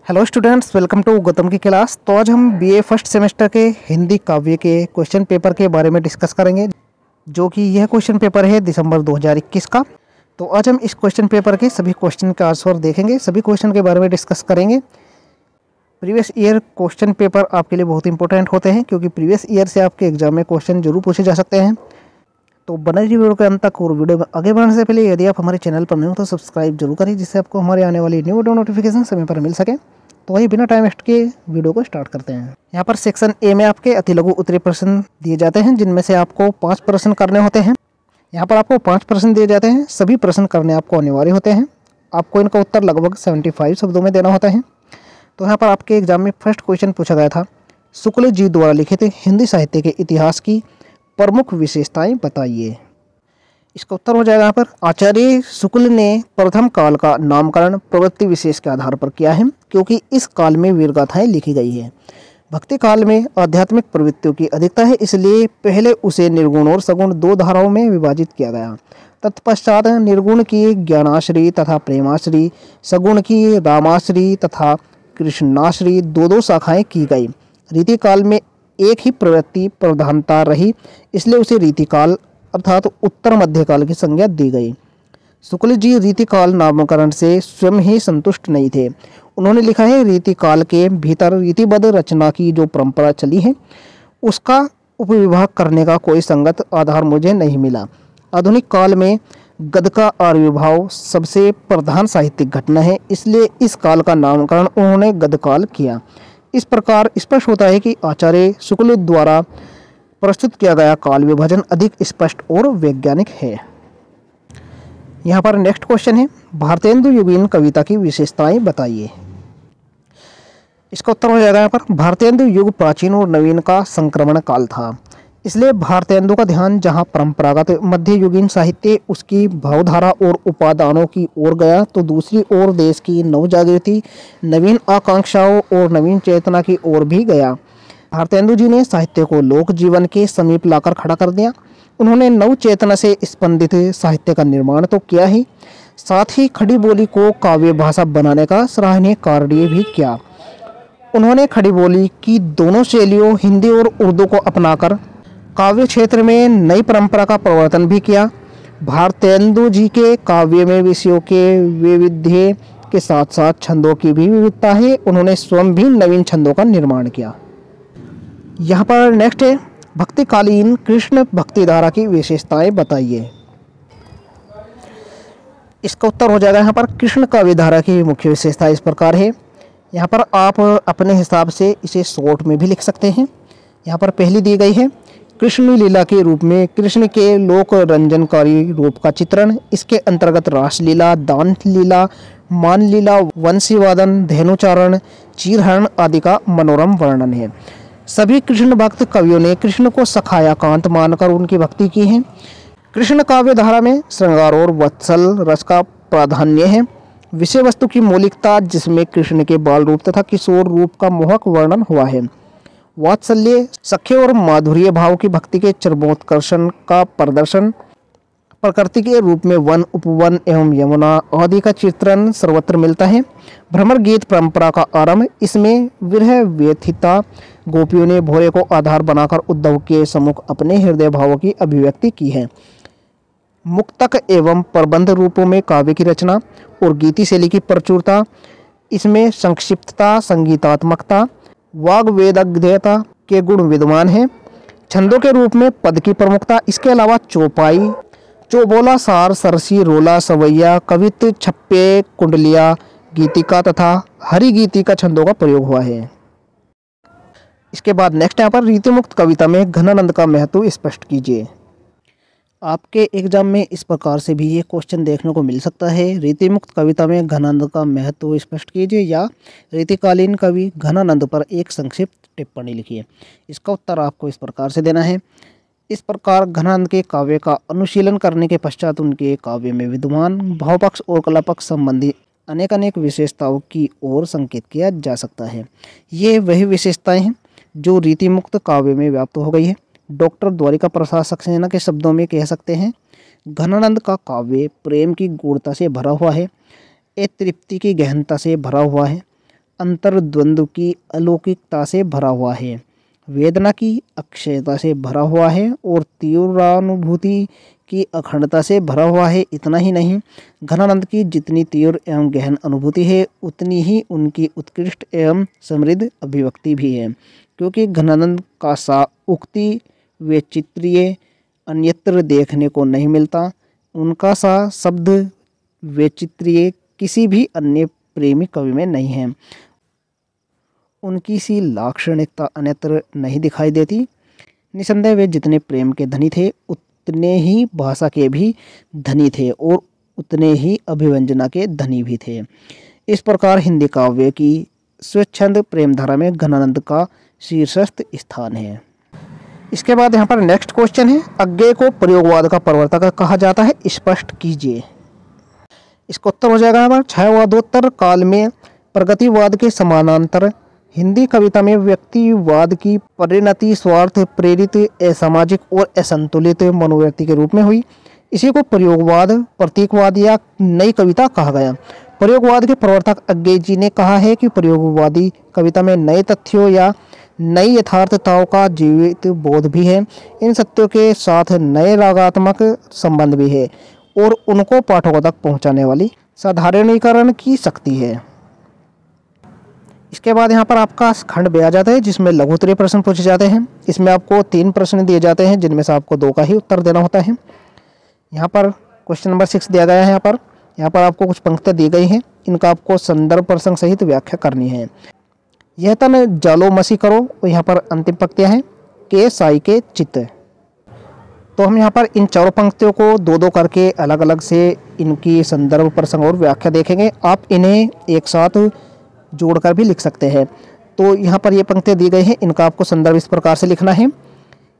Hello students, welcome to Gautam की क्लास। तो आज हम बीए फर्स्ट सेमेस्टर के हिंदी काव्य के क्वेश्चन पेपर के बारे में डिस्कस करेंगे, जो कि यह क्वेश्चन पेपर है दिसंबर 2021 का। तो आज हम इस क्वेश्चन पेपर के सभी क्वेश्चन का आंसर देखेंगे, सभी क्वेश्चन के बारे में डिस्कस करेंगे। प्रीवियस ईयर क्वेश्चन पेपर आपके लिए बहुत इंपॉर्टेंट होते हैं, क्योंकि प्रीवियस ईयर से आपके एग्जाम में क्वेश्चन जरूर पूछे जा सकते हैं। तो बने रहिए वीडियो के अंत तक। और वीडियो में आगे बढ़ने से पहले यदि आप हमारे चैनल पर नए हो तो सब्सक्राइब जरूर करें, जिससे आपको हमारे आने वाली न्यू वीडियो नोटिफिकेशन समय पर मिल सके। तो वही बिना टाइम वेस्ट के वीडियो को स्टार्ट करते हैं। यहाँ पर सेक्शन ए में आपके अति लघु उत्तरीय प्रश्न दिए जाते हैं, जिनमें से आपको 5 प्रश्न करने होते हैं। यहाँ पर आपको 5 प्रश्न दिए जाते हैं, सभी प्रश्न करने आपको अनिवार्य होते हैं। आपको इनका उत्तर लगभग 75 शब्दों में देना होता है। तो यहाँ पर आपके एग्जाम में फर्स्ट क्वेश्चन पूछा गया था, शुक्ल जी द्वारा लिखित हिंदी साहित्य के इतिहास की प्रमुख विशेषताएं बताइए। इसका उत्तर हो जाएगा यहाँ पर, आचार्य शुक्ल ने प्रथम काल का नामकरण प्रवृत्ति विशेष के आधार पर किया है, क्योंकि इस काल में वीरगाथाएं लिखी गई है। भक्ति काल में आध्यात्मिक प्रवृत्तियों की अधिकता है, इसलिए पहले उसे निर्गुण और सगुण 2 धाराओं में विभाजित किया गया। तत्पश्चात निर्गुण की ज्ञानाश्री तथा प्रेमाश्री, सगुण की रामाश्री तथा कृष्णाश्री 2-2 शाखाएं की गई। रीतिकाल में एक ही प्रवृत्ति प्रधानता रही, इसलिए उसे रीतिकाल अर्थात उत्तर मध्यकाल की संज्ञा दी गई। शुक्ल जी रीतिकाल नामकरण से स्वयं ही संतुष्ट नहीं थे। उन्होंने लिखा है, रीतिकाल के भीतर रीतिबद्ध रचना की जो परंपरा चली है, उसका उपविभाग करने का कोई संगत आधार मुझे नहीं मिला। आधुनिक काल में गद्य का आविर्भाव सबसे प्रधान साहित्यिक घटना है, इसलिए इस काल का नामकरण उन्होंने गद्य काल किया। इस प्रकार स्पष्ट होता है कि आचार्य शुक्ल द्वारा प्रस्तुत किया गया काल विभाजन अधिक स्पष्ट और वैज्ञानिक है। यहाँ पर नेक्स्ट क्वेश्चन है, भारतेंदु युगीन कविता की विशेषताएं बताइए। इसका उत्तर हो जाएगा यहाँ पर, भारतेंदु युग प्राचीन और नवीन का संक्रमण काल था, इसलिए भारतेंदु का ध्यान जहाँ परंपरागत मध्ययुगीन साहित्य उसकी भावधारा और उपादानों की ओर गया, तो दूसरी ओर देश की नवजागृति, नवीन आकांक्षाओं और नवीन चेतना की ओर भी गया। भारतेंदु जी ने साहित्य को लोक जीवन के समीप लाकर खड़ा कर दिया। उन्होंने नव चेतना से स्पंदित साहित्य का निर्माण तो किया ही, साथ ही खड़ी बोली को काव्य भाषा बनाने का सराहनीय कार्य भी किया। उन्होंने खड़ी बोली की दोनों शैलियों हिंदी और उर्दू को अपनाकर काव्य क्षेत्र में नई परंपरा का प्रवर्तन भी किया। भारतेंदु जी के काव्य में विषयों के वैविध्य के साथ साथ छंदों की भी विविधता है। उन्होंने स्वयं भी नवीन छंदों का निर्माण किया। यहाँ पर नेक्स्ट है, भक्तिकालीन कृष्ण भक्ति धारा की विशेषताएं बताइए। इसका उत्तर हो जाएगा यहाँ पर, कृष्ण काव्य धारा की मुख्य विशेषता इस प्रकार है। यहाँ पर आप अपने हिसाब से इसे शॉर्ट में भी लिख सकते हैं। यहाँ पर पहली दी गई है, कृष्ण लीला के रूप में कृष्ण के लोक रंजनकारी रूप का चित्रण। इसके अंतर्गत रासलीला, दान लीला, मान लीला, वंशीवादन, धेनुचारण, चीरहरण आदि का मनोरम वर्णन है। सभी कृष्ण भक्त कवियों ने कृष्ण को सखाया कांत मानकर उनकी भक्ति की है। कृष्ण काव्य धारा में श्रृंगार और वत्सल रस का प्राधान्य है। विषय वस्तु की मौलिकता, जिसमें कृष्ण के बाल रूप तथा किशोर रूप का मोहक वर्णन हुआ है। वात्सल्य, सख्य और माधुर्य भाव की भक्ति के चरमोत्कर्षण का प्रदर्शन। प्रकृति के रूप में वन, उपवन एवं यमुना आदि का चित्रण सर्वत्र मिलता है। भ्रमर गीत परंपरा का आरंभ, इसमें विरह व्यथिता गोपियों ने भोरे को आधार बनाकर उद्धव के सम्मुख अपने हृदय भावों की अभिव्यक्ति की है। मुक्तक एवं प्रबंध रूपों में काव्य की रचना और गीति शैली की प्रचुरता, इसमें संक्षिप्तता, संगीतात्मकता, वाग्वेदज्ञता के गुण विद्यमान हैं। छंदों के रूप में पद की प्रमुखता, इसके अलावा चौपाई, चौबोला, सार, सरसी, रोला, सवैया, कवित्त, छप्पे, कुंडलिया, गीतिका तथा हरिगीति का छंदों का प्रयोग हुआ है। इसके बाद नेक्स्ट यहाँ पर, रीतिमुक्त कविता में घनानंद का महत्व स्पष्ट कीजिए। आपके एग्जाम में इस प्रकार से भी ये क्वेश्चन देखने को मिल सकता है, रीतिमुक्त कविता में घनानंद का महत्व स्पष्ट कीजिए, या रीतिकालीन कवि घनानंद पर एक संक्षिप्त टिप्पणी लिखिए। इसका उत्तर आपको इस प्रकार से देना है। इस प्रकार घनानंद के काव्य का अनुशीलन करने के पश्चात उनके काव्य में विद्यमान भावपक्ष और कलापक्ष संबंधी अनेक विशेषताओं की ओर संकेत किया जा सकता है। ये वही विशेषताएं हैं जो रीतिमुक्त काव्य में व्याप्त हो गई है। डॉक्टर द्वारिका प्रसाद सक्सेना के शब्दों में कह सकते हैं, घनानंद का काव्य प्रेम की गूढ़ता से भरा हुआ है, तृप्ति की गहनता से भरा हुआ है, अंतर्द्वंद्व की अलौकिकता से भरा हुआ है, वेदना की अक्षयता से भरा हुआ है और तीव्रानुभूति की अखंडता से भरा हुआ है। इतना ही नहीं, घनानंद की जितनी तीव्र एवं गहन अनुभूति है उतनी ही उनकी उत्कृष्ट एवं समृद्ध अभिव्यक्ति भी है, क्योंकि घनानंद का सा उक्ति वैचित्र्य अन्यत्र देखने को नहीं मिलता। उनका सा शब्द वैचित्र्य किसी भी अन्य प्रेमी कवि में नहीं है। उनकी सी लाक्षणिकता अन्यत्र नहीं दिखाई देती। निसंदेह वे जितने प्रेम के धनी थे उतने ही भाषा के भी धनी थे और उतने ही अभिव्यंजना के धनी भी थे। इस प्रकार हिंदी काव्य की स्वच्छंद प्रेमधारा में घनानंद का शीर्षस्थ स्थान है। इसके बाद यहाँ पर नेक्स्ट क्वेश्चन है, अज्ञेय को प्रयोगवाद का प्रवर्तक कहा जाता है, स्पष्ट कीजिए। इसका उत्तर हो जाएगा हमारा छायावादोत्तर काल में प्रगतिवाद के समानांतर हिंदी कविता में व्यक्तिवाद की परिणति स्वार्थ प्रेरित असामाजिक और असंतुलित मनोवृत्ति के रूप में हुई। इसी को प्रयोगवाद, प्रतीकवाद या नई कविता कहा गया। प्रयोगवाद के प्रवर्तक अज्ञेय जी ने कहा है कि प्रयोगवादी कविता में नए तथ्यों या नई यथार्थताओं का जीवित बोध भी है। इन सत्यों के साथ नए रागात्मक संबंध भी है और उनको पाठकों तक पहुंचाने वाली साधारणीकरण की शक्ति है। इसके बाद यहाँ पर आपका खंड बे आ जाता है जिसमें लघु उत्तरीय प्रश्न पूछे जाते हैं। इसमें आपको 3 प्रश्न दिए जाते हैं जिनमें से आपको 2 का ही उत्तर देना होता है। यहाँ पर क्वेश्चन नंबर 6 दिया गया है। यहाँ पर आपको कुछ पंक्तियाँ दी गई हैं, इनका आपको संदर्भ प्रसंग सहित व्याख्या करनी है। यह तन जालो मसी करो, और यहाँ पर अंतिम पंक्तियाँ हैं के साई के चित्त। तो हम यहाँ पर इन 4 पंक्तियों को 2-2 करके अलग अलग से इनकी संदर्भ प्रसंग और व्याख्या देखेंगे। आप इन्हें एक साथ जोड़कर भी लिख सकते हैं। तो यहाँ पर ये पंक्तियाँ दी गई हैं, इनका आपको संदर्भ इस प्रकार से लिखना है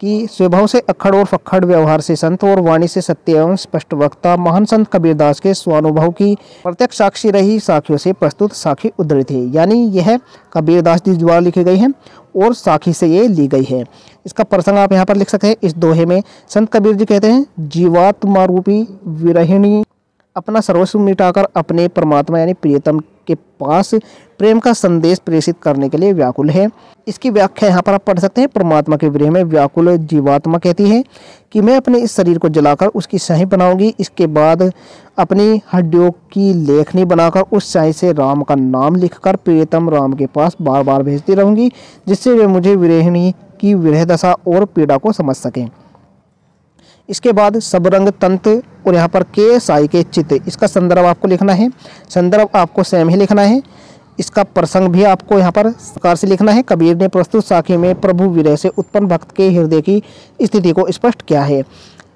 कि स्वभाव से अक्खड़ और फक्खड़, व्यवहार से संत और वाणी से सत्य एवं स्पष्ट वक्ता, महान संत कबीरदास के स्वानुभव की प्रत्यक्ष साक्षी रही, साखियों से प्रस्तुत साखी उद्धृत है। यानी यह कबीरदास जी द्वारा लिखी गई है और साखी से ये ली गई है। इसका प्रसंग आप यहाँ पर लिख सकते हैं। इस दोहे में संत कबीर जी कहते हैं, जीवात्मा रूपी विरहिणी अपना सर्वस्व मिटाकर अपने परमात्मा यानी प्रियतम के पास प्रेम का संदेश प्रेषित करने के लिए व्याकुल है। इसकी व्याख्या यहाँ पर आप पढ़ सकते हैं। परमात्मा के विरह में व्याकुल जीवात्मा कहती है कि मैं अपने इस शरीर को जलाकर उसकी स्याही बनाऊंगी, इसके बाद अपनी हड्डियों की लेखनी बनाकर उस स्याही से राम का नाम लिखकर प्रियतम राम के पास बार बार भेजती रहूंगी, जिससे वे मुझे विरहिणी की विरह दशा और पीड़ा को समझ सकें। इसके बाद सबरंग तंत्र और यहाँ पर के साई के चित्त, इसका संदर्भ आपको लिखना है। संदर्भ आपको सेम ही लिखना है। इसका प्रसंग भी आपको यहाँ पर प्रकार से लिखना है। कबीर ने प्रस्तुत साखी में प्रभु विरह से उत्पन्न भक्त के हृदय की स्थिति को स्पष्ट किया है।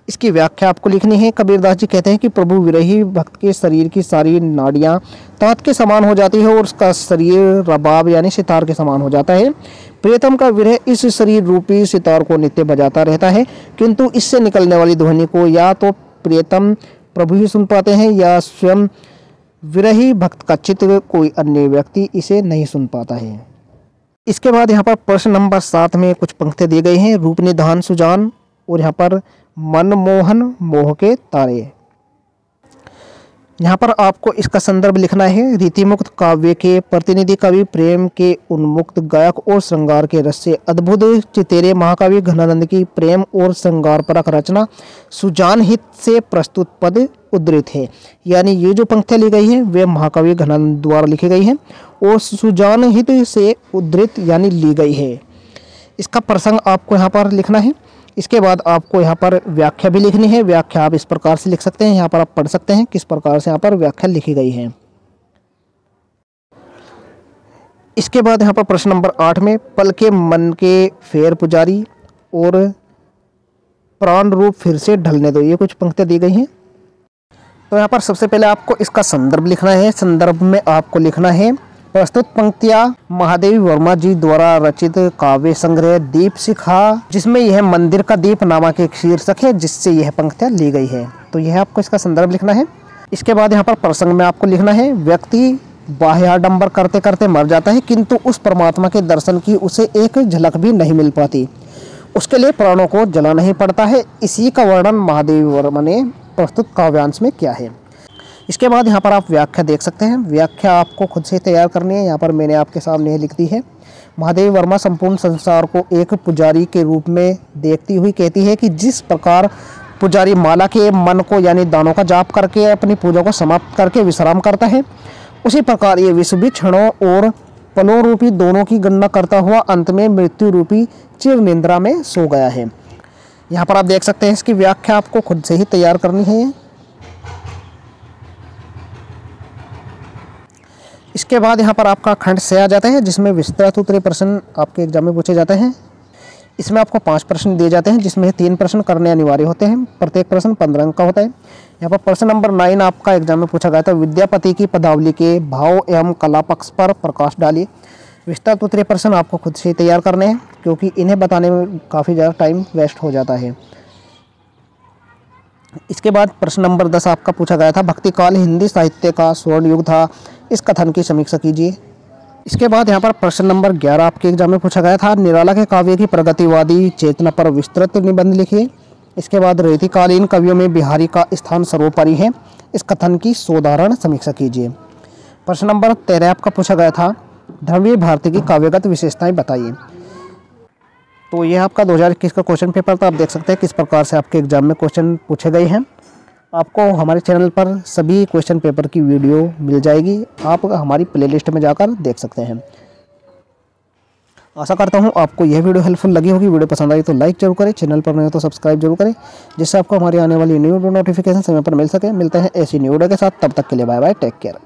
इसकी व्याख्या आपको लिखनी है। कबीरदास जी कहते हैं कि प्रभु विरही भक्त के शरीर की सारी नाड़ियाँ ताँत के समान हो जाती है और उसका शरीर रबाब यानी सितार के समान हो जाता है। प्रियतम का विरह इस शरीर रूपी सितार को नित्य बजाता रहता है, किंतु इससे निकलने वाली ध्वनि को या तो प्रियतम प्रभु ही सुन पाते हैं या स्वयं विरही भक्त का चित्त कोई अन्य व्यक्ति इसे नहीं सुन पाता है। इसके बाद यहाँ पर प्रश्न नंबर 7 में कुछ पंक्तियाँ दी गई हैं। रूप निधान सुजान और यहाँ पर मनमोहन मोह के तारे। यहाँ पर आपको इसका संदर्भ लिखना है। रीतिमुक्त काव्य के प्रतिनिधि कवि, प्रेम के उन्मुक्त गायक और श्रृंगार के रस से अद्भुत चितेरे महाकवि घनानंद की प्रेम और श्रृंगार परक रचना सुजान हित से प्रस्तुत पद उद्धृत है। यानी ये जो पंक्तियाँ ली गई हैं वे महाकवि घनानंद द्वारा लिखी गई हैं और सुजान हित से उद्धृत यानी ली गई है। इसका प्रसंग आपको यहाँ पर लिखना है। इसके बाद आपको यहाँ पर व्याख्या भी लिखनी है। व्याख्या आप इस प्रकार से लिख सकते हैं, यहाँ पर आप पढ़ सकते हैं किस प्रकार से यहाँ पर व्याख्या लिखी गई है। इसके बाद यहाँ पर प्रश्न नंबर 8 में पल के मन के फेर पुजारी और प्राण रूप फिर से ढलने दो, ये कुछ पंक्तियाँ दी गई हैं। तो यहाँ पर सबसे पहले आपको इसका संदर्भ लिखना है। संदर्भ में आपको लिखना है प्रस्तुत पंक्तियाँ महादेवी वर्मा जी द्वारा रचित काव्य संग्रह दीप शिखा, जिसमें यह मंदिर का दीप नामक एक शीर्षक है जिससे यह पंक्तियाँ ली गई है। तो यह आपको इसका संदर्भ लिखना है। इसके बाद यहाँ पर प्रसंग में आपको लिखना है व्यक्ति बाह्याडंबर करते करते मर जाता है, किंतु उस परमात्मा के दर्शन की उसे एक झलक भी नहीं मिल पाती, उसके लिए प्राणों को जलाना ही पड़ता है। इसी का वर्णन महादेवी वर्मा ने प्रस्तुत काव्यांश में किया है। इसके बाद यहाँ पर आप व्याख्या देख सकते हैं। व्याख्या आपको खुद से तैयार करनी है। यहाँ पर मैंने आपके सामने लिख दी है। महादेवी वर्मा संपूर्ण संसार को एक पुजारी के रूप में देखती हुई कहती है कि जिस प्रकार पुजारी माला के मन को यानी दानों का जाप करके अपनी पूजा को समाप्त करके विश्राम करता है, उसी प्रकार ये विश्व भी क्षणों और पलों रूपी दोनों की गणना करता हुआ अंत में मृत्यु रूपी चिर निंद्रा में सो गया है। यहाँ पर आप देख सकते हैं इसकी व्याख्या आपको खुद से ही तैयार करनी है। इसके बाद यहाँ पर आपका खंड से आ जाता है, जिसमें विस्तृत उत्तरीय प्रश्न आपके एग्जाम में पूछे जाते हैं। इसमें आपको 5 प्रश्न दिए जाते हैं, जिसमें 3 प्रश्न करने अनिवार्य होते हैं। प्रत्येक प्रश्न 15 अंक का होता है। यहाँ पर प्रश्न नंबर 9 आपका एग्जाम में पूछा गया था, विद्यापति की पदावली के भाव एवं कला पक्ष पर प्रकाश डालिए। विस्तृत उत्तरीय प्रश्न आपको खुद से तैयार करने हैं, क्योंकि इन्हें बताने में काफ़ी ज़्यादा टाइम वेस्ट हो जाता है। इसके बाद प्रश्न नंबर 10 आपका पूछा गया था, भक्ति काल हिंदी साहित्य का स्वर्ण युग था, इस कथन की समीक्षा कीजिए। इसके बाद यहाँ पर प्रश्न नंबर 11 आपके एग्जाम में पूछा गया था, निराला के काव्य की प्रगतिवादी चेतना पर विस्तृत निबंध लिखिए। इसके बाद रीतिकालीन कवियों में बिहारी का स्थान सर्वोपरि है, इस कथन की सोदाहरण समीक्षा कीजिए। प्रश्न नंबर 13 आपका पूछा गया था, धर्मवीर भारती की काव्यगत विशेषताएं बताइए। तो यह आपका 2021 का क्वेश्चन पेपर था। आप देख सकते हैं किस प्रकार से आपके एग्जाम में क्वेश्चन पूछे गए हैं। आपको हमारे चैनल पर सभी क्वेश्चन पेपर की वीडियो मिल जाएगी, आप हमारी प्लेलिस्ट में जाकर देख सकते हैं। आशा करता हूं आपको यह वीडियो हेल्पफुल लगी होगी। वीडियो पसंद आई तो लाइक जरूर करें, चैनल पर नए हो तो सब्सक्राइब जरूर करें, जिससे आपको हमारी आने वाली न्यू नोटिफिकेशन समय पर मिल सके। मिलते हैं ऐसी न्यू वीडियो के साथ, तब तक के लिए बाय बाय, टेक केयर।